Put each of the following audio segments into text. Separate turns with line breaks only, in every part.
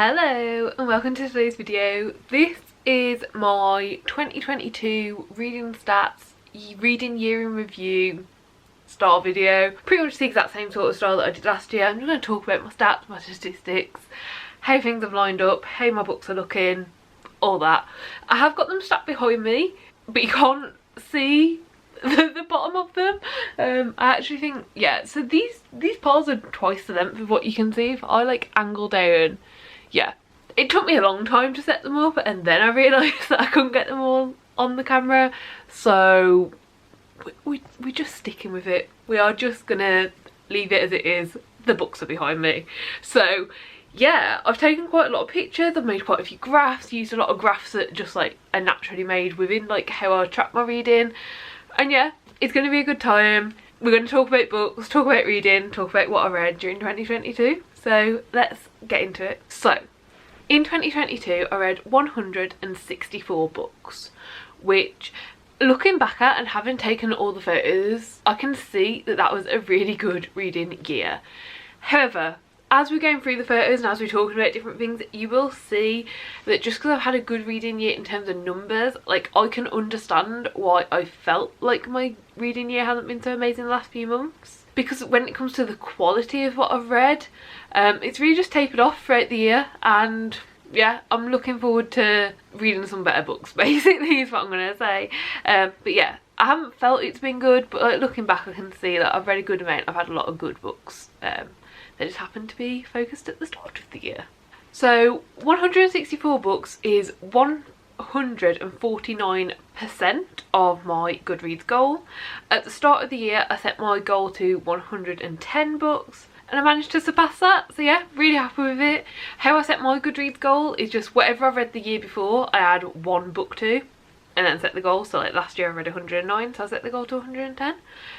Hello and welcome to today's video. This is my 2022 reading stats, reading year in review style video. Pretty much the exact same sort of style that I did last year. I'm just going to talk about my stats, my statistics, how things have lined up, how my books are looking, all that. I have got them stacked behind me, but you can't see the bottom of them. I actually think, yeah, so these piles are twice the length of what you can see. If I like angle down, yeah, it took me a long time to set them up, and then I realised that I couldn't get them all on the camera, so we're just sticking with it. We are just gonna leave it as it is. The books are behind me. So yeah, I've taken quite a lot of pictures, I've made quite a few graphs, used a lot of graphs that just like are naturally made within like how I track my reading, and yeah, it's gonna be a good time. We're going to talk about books, talk about reading, talk about what I read during 2022. So let's get into it. So in 2022 I read 164 books, which, looking back at and having taken all the photos, I can see that that was a really good reading year. However, as we're going through the photos and as we're talking about different things, you will see that just because I've had a good reading year in terms of numbers, like I can understand why I felt like my reading year hasn't been so amazing the last few months. Because when it comes to the quality of what I've read, it's really just tapered off throughout the year, and yeah, I'm looking forward to reading some better books, basically is what I'm going to say. But yeah, I haven't felt it's been good, but like, looking back I can see that I've read a good amount. I've had a lot of good books. They just happened to be focused at the start of the year. So 164 books is 149% of my Goodreads goal. At the start of the year I set my goal to 110 books and I managed to surpass that, so yeah, really happy with it. How I set my Goodreads goal is just whatever I've read the year before I add one book to, and then set the goal. So like last year I read 109, so I set the goal to 110,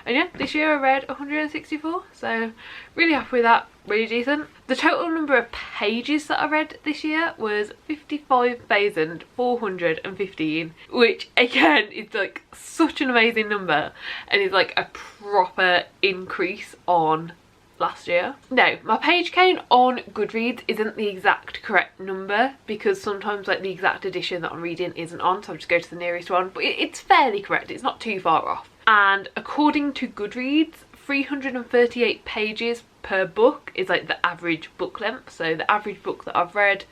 and yeah, this year I read 164, so really happy with that, really decent. The total number of pages that I read this year was 55,415, which again is like such an amazing number and is like a proper increase on last year. Now, my page count on Goodreads isn't the exact correct number because sometimes like the exact edition that I'm reading isn't on, so I'll just go to the nearest one, but it's fairly correct, it's not too far off. And according to Goodreads, 338 pages per book is like the average book length. So the average book that I've read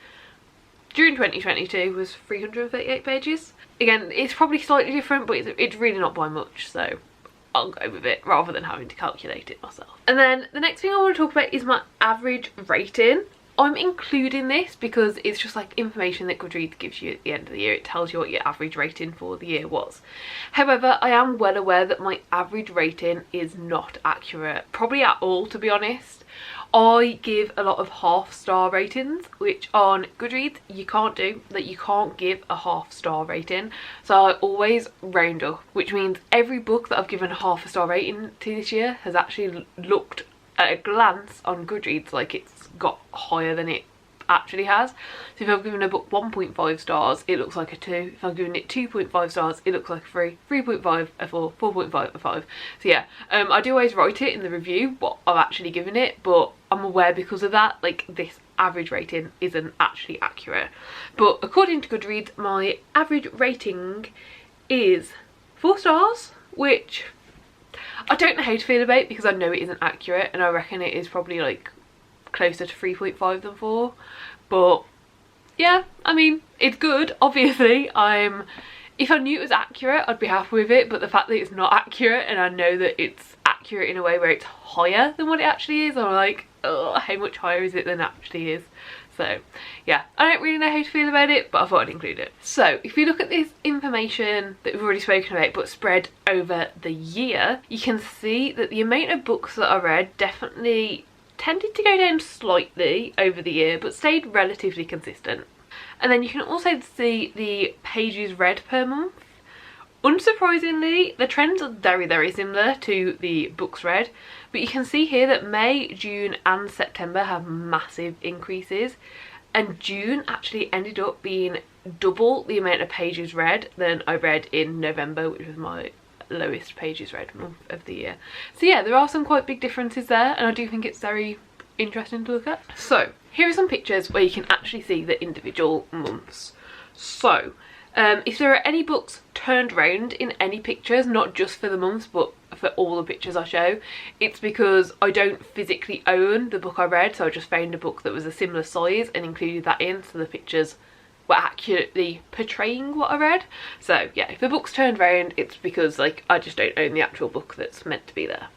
during 2022 was 338 pages. Again, it's probably slightly different, but it's really not by much, so I'll go with it rather than having to calculate it myself. And then the next thing I want to talk about is my average rating. I'm including this because it's just like information that Goodreads gives you at the end of the year. It tells you what your average rating for the year was. However, I am well aware that my average rating is not accurate, probably at all, to be honest. I give a lot of half-star ratings, which on Goodreads you can't do. That you can't give a half-star rating, so I always round up, which means every book that I've given a half-a-star rating to this year has actually looked at a glance on Goodreads like it's got higher than it actually has. So if I've given a book 1.5 stars, it looks like a 2. If I've given it 2.5 stars, it looks like a 3, 3.5 a 4, 4.5 a 5. So yeah, I do always write it in the review what I've actually given it, but I'm aware because of that, like this average rating isn't actually accurate. But according to Goodreads, my average rating is 4 stars, which I don't know how to feel about because I know it isn't accurate, and I reckon it is probably like closer to 3.5 than 4. But yeah, I mean, it's good, obviously. If I knew it was accurate, I'd be happy with it, but the fact that it's not accurate and I know that it's accurate in a way where it's higher than what it actually is, I'm like, oh, how much higher is it than it actually is? So yeah, I don't really know how to feel about it, but I thought I'd include it. So if you look at this information that we've already spoken about but spread over the year, you can see that the amount of books that I read definitely tended to go down slightly over the year but stayed relatively consistent. And then you can also see the pages read per month. Unsurprisingly, the trends are very similar to the books read, but you can see here that May, June and September have massive increases, and June actually ended up being double the amount of pages read than I read in November, which was my lowest pages read month of the year. So yeah, there are some quite big differences there, and I do think it's very interesting to look at. So here are some pictures where you can actually see the individual months. So if there are any books turned round in any pictures, not just for the months but for all the pictures I show, it's because I don't physically own the book I read, so I just found a book that was a similar size and included that in, so the pictures were accurately portraying what I read. So yeah, if the book's turned round, it's because like I just don't own the actual book that's meant to be there.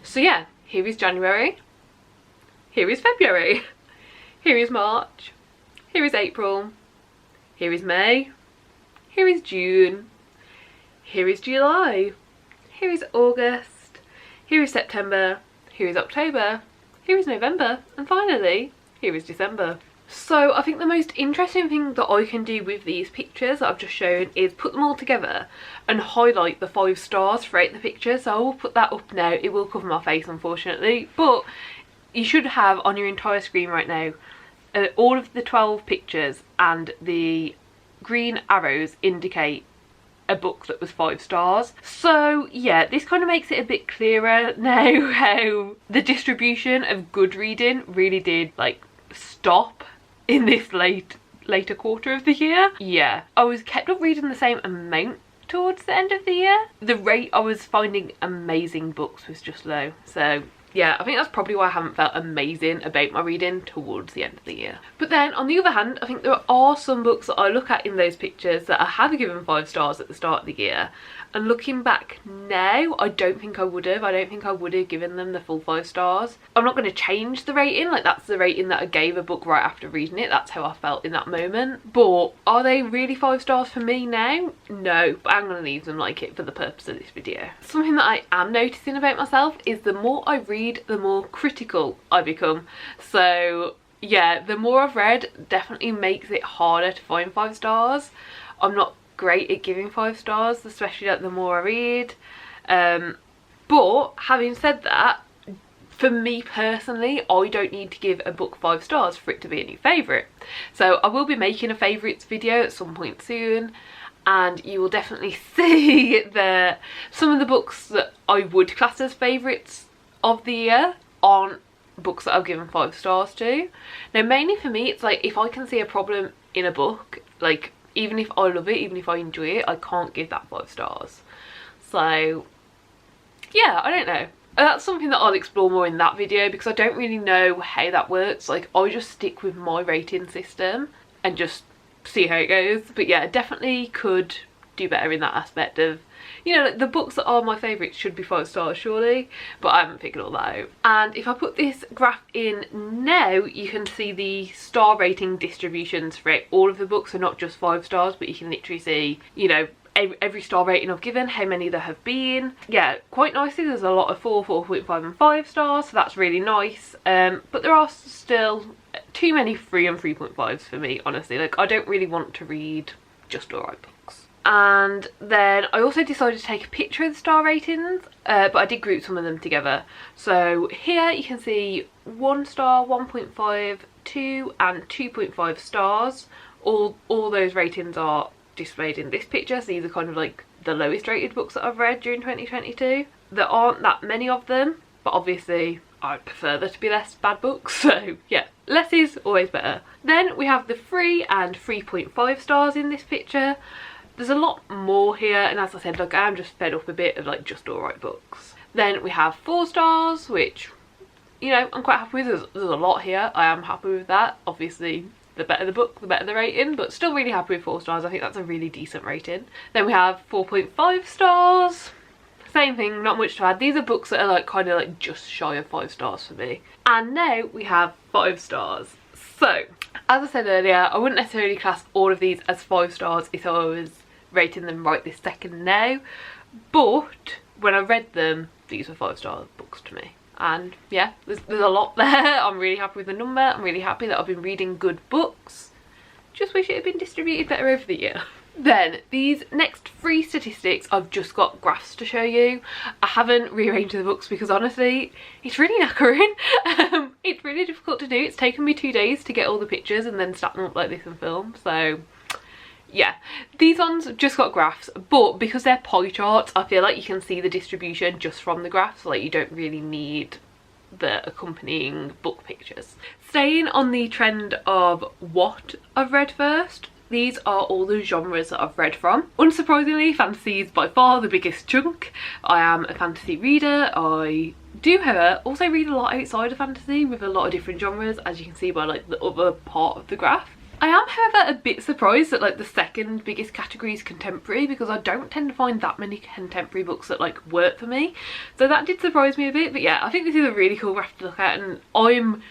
So yeah, here is January, here is February, here is March, here is April, here is May, here is June, here is July, here is August, here is September, here is October, here is November, and finally, here is December. So I think the most interesting thing that I can do with these pictures that I've just shown is put them all together and highlight the 5 stars throughout the picture. So I will put that up now. It will cover my face unfortunately, but you should have on your entire screen right now all of the 12 pictures, and the green arrows indicate a book that was 5 stars. So yeah, this kind of makes it a bit clearer now how the distribution of good reading really did like stop in this later quarter of the year. Yeah, I was kept up reading the same amount towards the end of the year. The rate I was finding amazing books was just low. So yeah, I think that's probably why I haven't felt amazing about my reading towards the end of the year. But then on the other hand, I think there are some books that I look at in those pictures that I have given 5 stars at the start of the year, and looking back now, I don't think I would have. I don't think I would have given them the full 5 stars. I'm not going to change the rating, like that's the rating that I gave a book right after reading it. That's how I felt in that moment. But are they really 5 stars for me now? No, but I'm going to leave them like it for the purpose of this video. Something that I am noticing about myself is the more I read, the more critical I become. So yeah, the more I've read definitely makes it harder to find 5 stars. I'm not great at giving 5 stars, especially like the more I read. But having said that, for me personally, I don't need to give a book 5 stars for it to be a new favourite. So I will be making a favourites video at some point soon, and you will definitely see that some of the books that I would class as favourites of the year aren't books that I've given 5 stars to. Now mainly for me, it's like if I can see a problem in a book, like even if I love it, even if I enjoy it, I can't give that 5 stars. So yeah, I don't know. That's something that I'll explore more in that video, because I don't really know how that works. Like I just stick with my rating system and just see how it goes. But yeah, definitely could do better in that aspect of, you know, like the books that are my favourites should be 5 stars surely, but I haven't figured all that out. And if I put this graph in now, you can see the star rating distributions for all of the books, so not just 5 stars, but you can literally see, you know, every star rating I've given, how many there have been. Yeah, quite nicely there's a lot of 4, 4.5 and 5 stars, so that's really nice. But there are still too many 3 and 3.5s for me, honestly. Like I don't really want to read just alright books. And then I also decided to take a picture of the star ratings, but I did group some of them together. So here you can see 1 star, 1.5, 2 and 2.5 stars. All those ratings are displayed in this picture, so these are kind of like the lowest rated books that I've read during 2022. There aren't that many of them, but obviously I prefer there to be less bad books, so yeah, less is always better. Then we have the 3 and 3.5 stars in this picture. There's a lot more here, and as I said, like I'm just fed up a bit of like just alright books. Then we have 4 stars, which, you know, I'm quite happy with. There's a lot here. I am happy with that. Obviously the better the book, the better the rating, but still really happy with 4 stars. I think that's a really decent rating. Then we have 4.5 stars. Same thing, not much to add. These are books that are like kind of like just shy of 5 stars for me. And now we have 5 stars. So as I said earlier, I wouldn't necessarily class all of these as 5 stars if I was rating them right this second now, but when I read them, these were 5-star books to me. And yeah, there's a lot there. I'm really happy with the number. I'm really happy that I've been reading good books. Just wish it had been distributed better over the year. Then these next 3 statistics, I've just got graphs to show you. I haven't rearranged the books because honestly it's really knackering. It's really difficult to do. It's taken me 2 days to get all the pictures and then stack them up like this in film, so yeah, these ones just got graphs, but because they're pie charts, I feel like you can see the distribution just from the graphs. Like you don't really need the accompanying book pictures. Staying on the trend of what I've read first, these are all the genres that I've read from. Unsurprisingly, fantasy is by far the biggest chunk. I am a fantasy reader. I do, however, also read a lot outside of fantasy with a lot of different genres, as you can see by like the other part of the graph. I am, however, a bit surprised that like the second biggest category is contemporary, because I don't tend to find that many contemporary books that like work for me. So that did surprise me a bit, but yeah, I think this is a really cool graph to look at, and I'm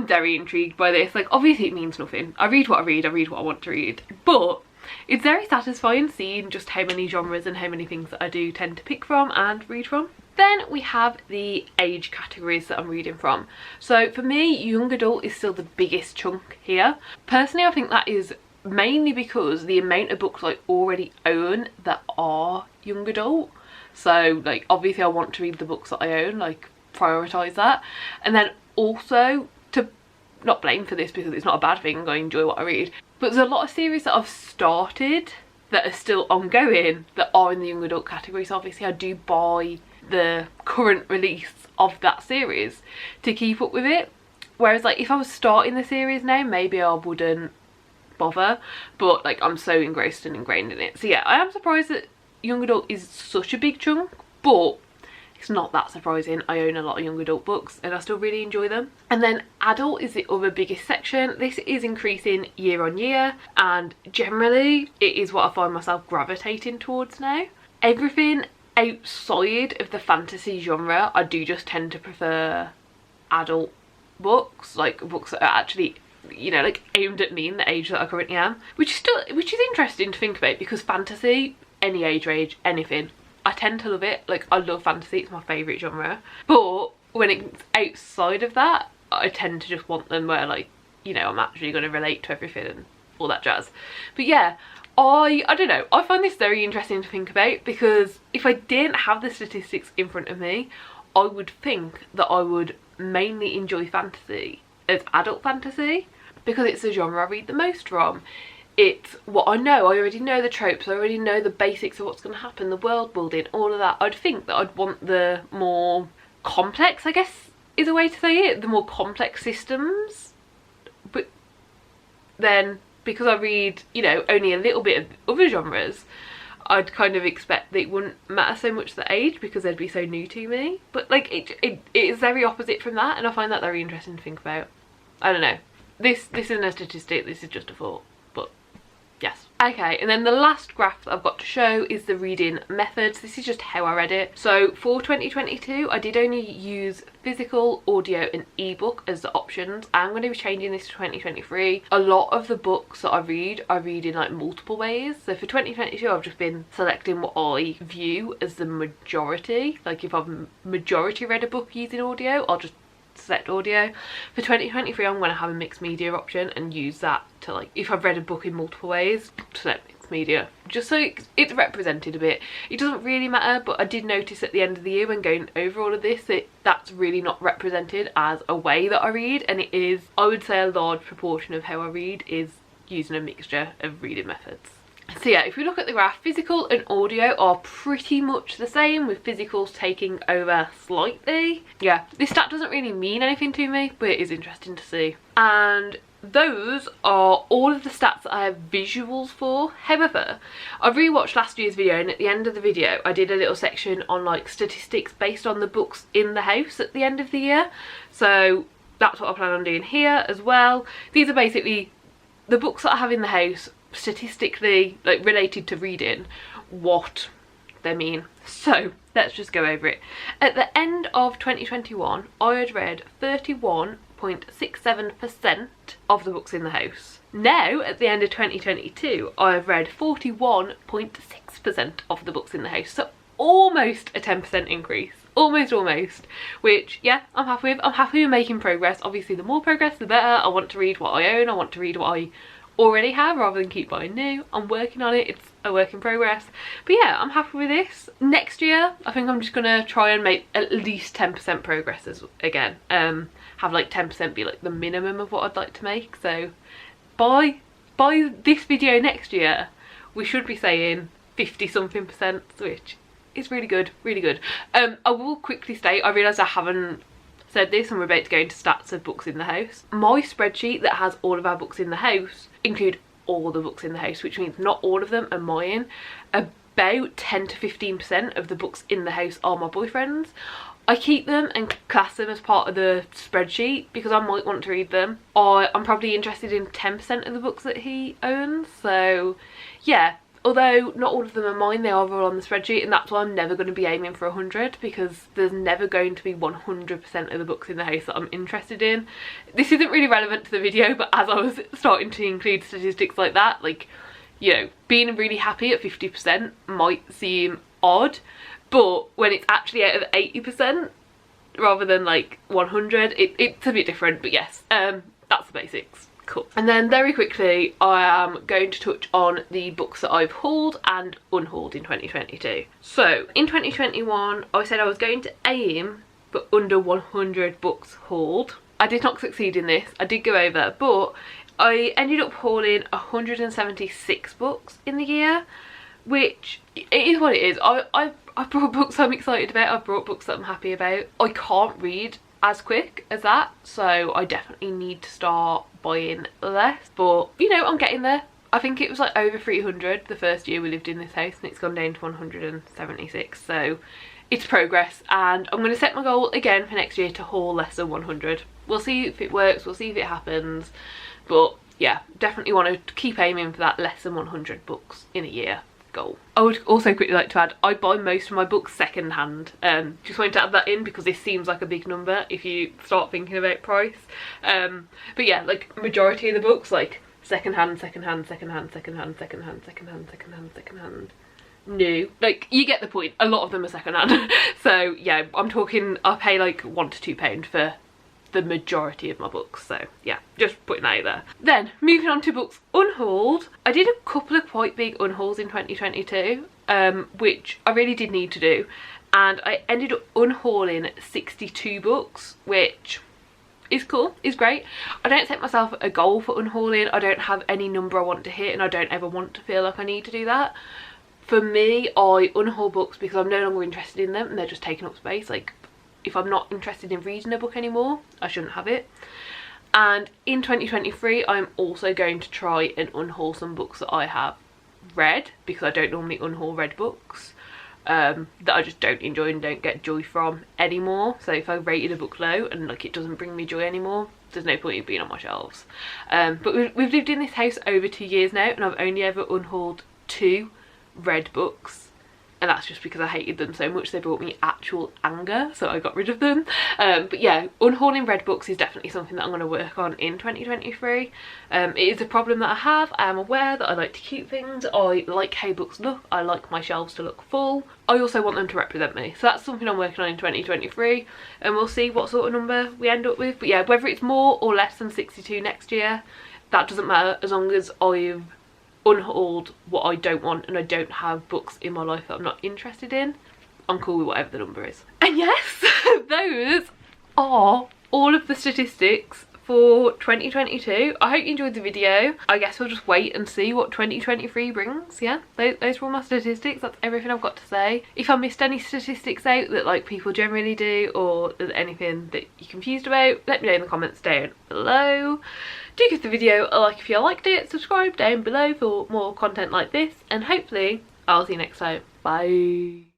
very intrigued by this. Like, obviously it means nothing. I read what I read what I want to read, but it's very satisfying seeing just how many genres and how many things that I do tend to pick from and read from. Then we have the age categories that I'm reading from. So for me, young adult is still the biggest chunk here. Personally, I think that is mainly because the amount of books I already own that are young adult. So like, obviously I want to read the books that I own, like prioritise that. And then also, to not blame for this because it's not a bad thing, I enjoy what I read, but there's a lot of series that I've started that are still ongoing that are in the young adult category. So obviously I do buy the current release of that series to keep up with it, whereas like if I was starting the series now, maybe I wouldn't bother, but like I'm so engrossed and ingrained in it. So yeah, I am surprised that young adult is such a big chunk, but it's not that surprising. I own a lot of young adult books and I still really enjoy them. And then adult is the other biggest section. This is increasing year on year, and generally it is what I find myself gravitating towards now. Everything outside of the fantasy genre, I do just tend to prefer adult books, like books that are actually, you know, like aimed at me in the age that I currently am, which is interesting to think about, because fantasy, any age range, anything, I tend to love it. Like, I love fantasy, it's my favourite genre, but when it's outside of that, I tend to just want them where, like, you know, I'm actually going to relate to everything and all that jazz. But yeah, I don't know, I find this very interesting to think about, because if I didn't have the statistics in front of me, I would think that I would mainly enjoy fantasy as adult fantasy, because it's the genre I read the most from. It's what I know. I already know the tropes, I already know the basics of what's going to happen, the world building, all of that. I'd think that I'd want the more complex, I guess is a way to say it, the more complex systems. But then, because I read, you know, only a little bit of other genres, I'd kind of expect that it wouldn't matter so much the age, because they'd be so new to me. But like, it is very opposite from that, and I find that very interesting to think about. I don't know. This isn't a statistic, this is just a thought. Yes. Okay, and then the last graph that I've got to show is the reading methods. This is just how I read it. So for 2022, I did only use physical, audio and ebook as the options. I'm going to be changing this to 2023. A lot of the books that I read in like multiple ways. So for 2022, I've just been selecting what I view as the majority. Like if I've majority read a book using audio, I'll just select audio. For 2023, I'm going to have a mixed media option and use that to, like, if I've read a book in multiple ways, select mixed media, just so it's represented a bit. It doesn't really matter, but I did notice at the end of the year when going over all of this that that's really not represented as a way that I read, and it is, I would say, a large proportion of how I read is using a mixture of reading methods. So yeah, if we look at the graph, physical and audio are pretty much the same, with physicals taking over slightly. Yeah, this stat doesn't really mean anything to me, but it is interesting to see. And those are all of the stats that I have visuals for. However, I rewatched last year's video, and at the end of the video I did a little section on like statistics based on the books in the house at the end of the year. So that's what I plan on doing here as well. These are basically the books that I have in the house, statistically, like, related to reading, what they mean. So let's just go over it. At the end of 2021, I had read 31.67% of the books in the house. Now at the end of 2022, I have read 41.6% of the books in the house. So almost a 10% increase. Almost, which, yeah, I'm happy with. I'm happy with making progress. Obviously the more progress the better. I want to read what I own, I want to read what I already have rather than keep buying new. I'm working on it, it's a work in progress, but yeah, I'm happy with this. Next year I think I'm just gonna try and make at least 10% progress again. Have like 10% be like the minimum of what I'd like to make. So by this video next year we should be saying 50 something percent, which is really good, really good. I will quickly state, I realise I haven't said this and we're about to go into stats of books in the house. My spreadsheet that has all of our books in the house include all the books in the house, which means not all of them are mine. About 10 to 15% of the books in the house are my boyfriend's. I keep them and class them as part of the spreadsheet because I might want to read them. I'm probably interested in 10% of the books that he owns, so yeah. Although not all of them are mine, they are all on the spreadsheet, and that's why I'm never going to be aiming for 100, because there's never going to be 100% of the books in the house that I'm interested in. This isn't really relevant to the video, but as I was starting to include statistics like that, like, you know, being really happy at 50% might seem odd, but when it's actually out of 80% rather than like 100, it's a bit different. But yes, that's the basics. Cool. And then very quickly, I am going to touch on the books that I've hauled and unhauled in 2022. So in 2021, I said I was going to aim for under 100 books hauled. I did not succeed in this. I did go over, but I ended up hauling 176 books in the year, which it is what it is. I brought books I'm excited about. I've brought books that I'm happy about. I can't read as quick as that, so I definitely need to start buying less, but you know, I'm getting there. I think it was like over 300 the first year we lived in this house, and it's gone down to 176, so it's progress, and I'm going to set my goal again for next year to haul less than 100. We'll see if it works, we'll see if it happens, but yeah, definitely want to keep aiming for that less than 100 books in a year goal. I would also quickly like to add, I buy most of my books second hand. Just wanted to add that in because this seems like a big number if you start thinking about price. But yeah, like majority of the books, like second hand, new. Like, you get the point. A lot of them are second hand. So yeah, I'm talking, I pay like £1 to £2 for the majority of my books, so yeah, just putting that out there. Then moving on to books unhauled, I did a couple of quite big unhauls in 2022, which I really did need to do, and I ended up unhauling 62 books, which is cool, is great. I don't set myself a goal for unhauling. I don't have any number I want to hit, and I don't ever want to feel like I need to do that. For me, I unhaul books because I'm no longer interested in them and they're just taking up space. Like, if I'm not interested in reading a book anymore, I shouldn't have it. And in 2023, I'm also going to try and unhaul some books that I have read, because I don't normally unhaul read books that I just don't enjoy and don't get joy from anymore. So if I rated a book low and like it doesn't bring me joy anymore, there's no point in being on my shelves. But we've lived in this house over 2 years now, and I've only ever unhauled 2 read books. And that's just because I hated them so much they brought me actual anger, so I got rid of them. But yeah, unhauling read books is definitely something that I'm going to work on in 2023. It is a problem that I have. I am aware that I like to keep things. I like how books look. I like my shelves to look full. I also want them to represent me. So that's something I'm working on in 2023. And we'll see what sort of number we end up with. But yeah, whether it's more or less than 62 next year, that doesn't matter, as long as I've unhauled what I don't want and I don't have books in my life that I'm not interested in. I'm cool with whatever the number is. And yes, those are all of the statistics for 2022. I hope you enjoyed the video. I guess we'll just wait and see what 2023 brings. Yeah, those were all my statistics. That's everything I've got to say. If I missed any statistics out that like people generally do, or there's anything that you're confused about, let me know in the comments down below. Do give the video a like if you liked it, subscribe down below for more content like this, and hopefully I'll see you next time. Bye.